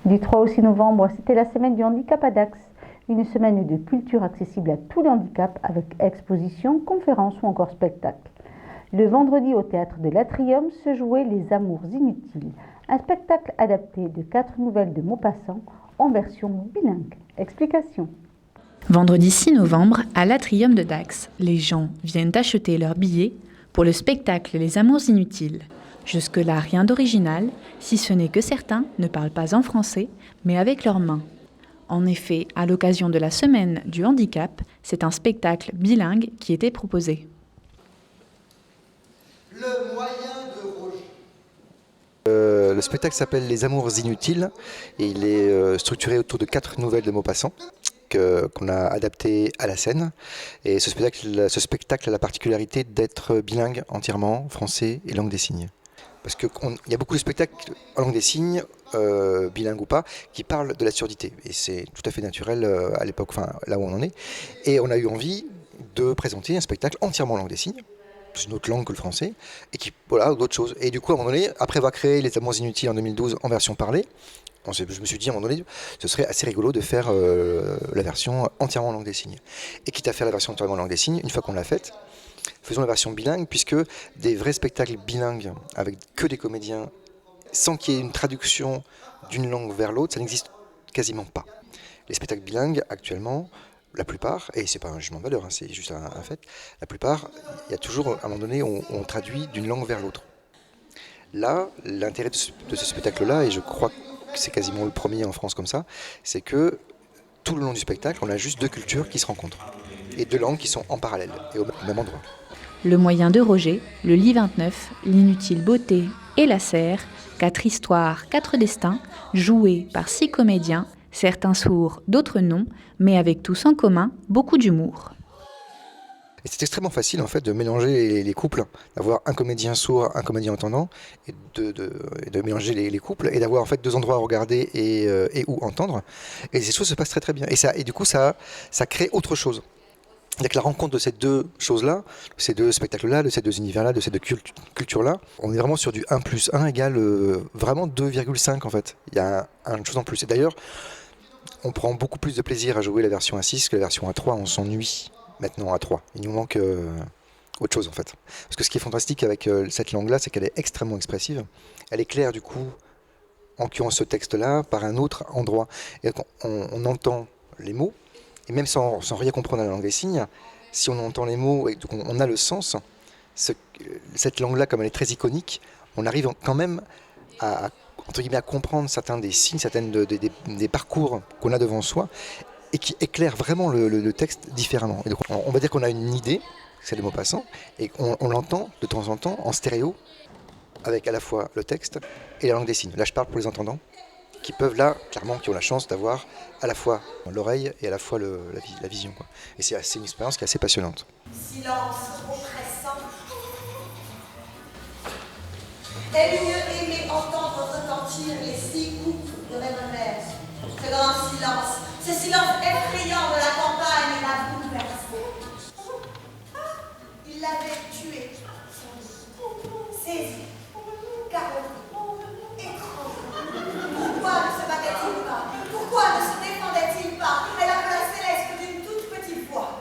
Du 3 au 6 novembre, c'était la semaine du handicap à Dax, une semaine de culture accessible à tous les handicaps avec expositions, conférences ou encore spectacles. Le vendredi au théâtre de l'Atrium se jouait Les Amours Inutiles, un spectacle adapté de 4 nouvelles de Maupassant en version bilingue. Explication. Vendredi 6 novembre, à l'Atrium de Dax, les gens viennent acheter leurs billets pour le spectacle Les Amours Inutiles. Jusque-là, rien d'original, si ce n'est que certains ne parlent pas en français, mais avec leurs mains. En effet, à l'occasion de la semaine du handicap, c'est un spectacle bilingue qui était proposé. Le moyen de Roger. Le spectacle s'appelle Les Amours Inutiles et il est structuré autour de 4 nouvelles de Maupassant qu'on a adaptées à la scène. Et ce spectacle a la particularité d'être bilingue entièrement, français et langue des signes. Parce qu'il y a beaucoup de spectacles en langue des signes, bilingues ou pas, qui parlent de la surdité. Et c'est tout à fait naturel à l'époque, enfin là où on en est. Et on a eu envie de présenter un spectacle entièrement en langue des signes, une autre langue que le français, et qui, voilà, d'autres choses. Et du coup, à un moment donné, après avoir créé Les Amours Inutiles en 2012 en version parlée, je me suis dit à un moment donné, ce serait assez rigolo de faire la version entièrement en langue des signes. Et quitte à faire la version entièrement en langue des signes, une fois qu'on l'a faite, faisons la version bilingue, puisque des vrais spectacles bilingues avec que des comédiens, sans qu'il y ait une traduction d'une langue vers l'autre, ça n'existe quasiment pas. Les spectacles bilingues, actuellement, la plupart, et c'est pas un jugement de valeur, hein, c'est juste un fait, la plupart, il y a toujours, à un moment donné, on traduit d'une langue vers l'autre. Là, l'intérêt de ce spectacle-là, et je crois que c'est quasiment le premier en France comme ça, c'est que tout le long du spectacle, on a juste 2 cultures qui se rencontrent, et 2 langues qui sont en parallèle, et au même endroit. Le moyen de Roger, le lit 29, l'inutile beauté et la serre, 4 histoires, 4 destins, joués par 6 comédiens, certains sourds, d'autres non, mais avec tous en commun beaucoup d'humour. Et c'est extrêmement facile en fait de mélanger les couples, d'avoir un comédien sourd, un comédien entendant, et de mélanger les couples, et d'avoir en fait 2 endroits à regarder et où entendre. Et ces choses se passent très très bien. Et du coup ça crée autre chose. C'est-à-dire que la rencontre de ces 2 choses-là, ces 2 spectacles-là, de ces 2 univers-là, de ces 2 cultures-là, on est vraiment sur du 1 + 1 égale vraiment 2,5 en fait. Il y a une chose en plus. Et d'ailleurs, on prend beaucoup plus de plaisir à jouer la version à 6 que la version à 3. On s'ennuie maintenant à 3. Il nous manque autre chose en fait. Parce que ce qui est fantastique avec cette langue-là, c'est qu'elle est extrêmement expressive. Elle éclaire du coup, en cueillant ce texte-là, par un autre endroit. Et on entend les mots. Et même sans rien comprendre à la langue des signes, si on entend les mots et qu'on a le sens, cette langue-là, comme elle est très iconique, on arrive quand même à, entre guillemets, à comprendre certains des signes, certaines des parcours qu'on a devant soi, et qui éclairent vraiment le texte différemment. Et donc, on va dire qu'on a une idée, c'est les Maupassant, et on l'entend de temps en temps en stéréo, avec à la fois le texte et la langue des signes. Là, je parle pour les entendants, qui peuvent là, clairement, qui ont la chance d'avoir à la fois l'oreille et à la fois la vision, quoi. Et c'est une expérience qui est assez passionnante. Silence oppressant. Aime mieux aimer entendre retentir les 6 coups de revolver que dans un silence, ce silence effrayant de la campagne l'a bouleversé. Il l'avait tué, saisi, carolé. Pourquoi ne se battait-il pas? Pourquoi ne se défendait-il pas? Elle appela Céleste d'une toute petite voix.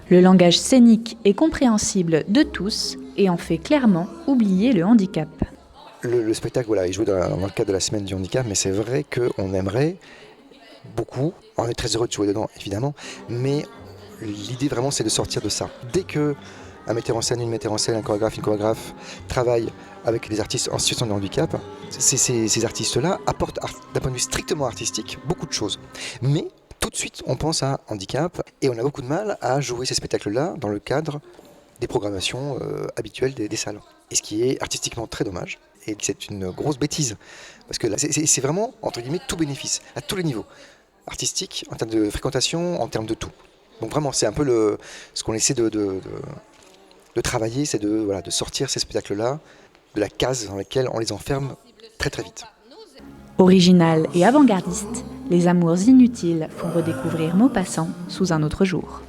Le langage scénique est compréhensible de tous et en fait clairement oublier le handicap. Le spectacle, voilà, il joue dans le cadre de la semaine du handicap, mais c'est vrai qu'on aimerait beaucoup, on est très heureux de jouer dedans évidemment, mais l'idée vraiment c'est de sortir de ça. Dès que un metteur en scène, une metteur en scène, un chorégraphe, une chorégraphe travaille avec des artistes en situation de handicap, ces artistes-là apportent, d'un point de vue strictement artistique, beaucoup de choses. Mais tout de suite, on pense à handicap et on a beaucoup de mal à jouer ces spectacles-là dans le cadre des programmations habituelles des salles. Et ce qui est artistiquement très dommage, et c'est une grosse bêtise, parce que là, c'est vraiment, entre guillemets, tout bénéfice, à tous les niveaux, artistique, en termes de fréquentation, en termes de tout. Donc vraiment, c'est un peu ce qu'on essaie de travailler, c'est de sortir ces spectacles-là de la case dans laquelle on les enferme très très vite. Original et avant-gardiste, Les Amours Inutiles font redécouvrir Maupassant sous un autre jour.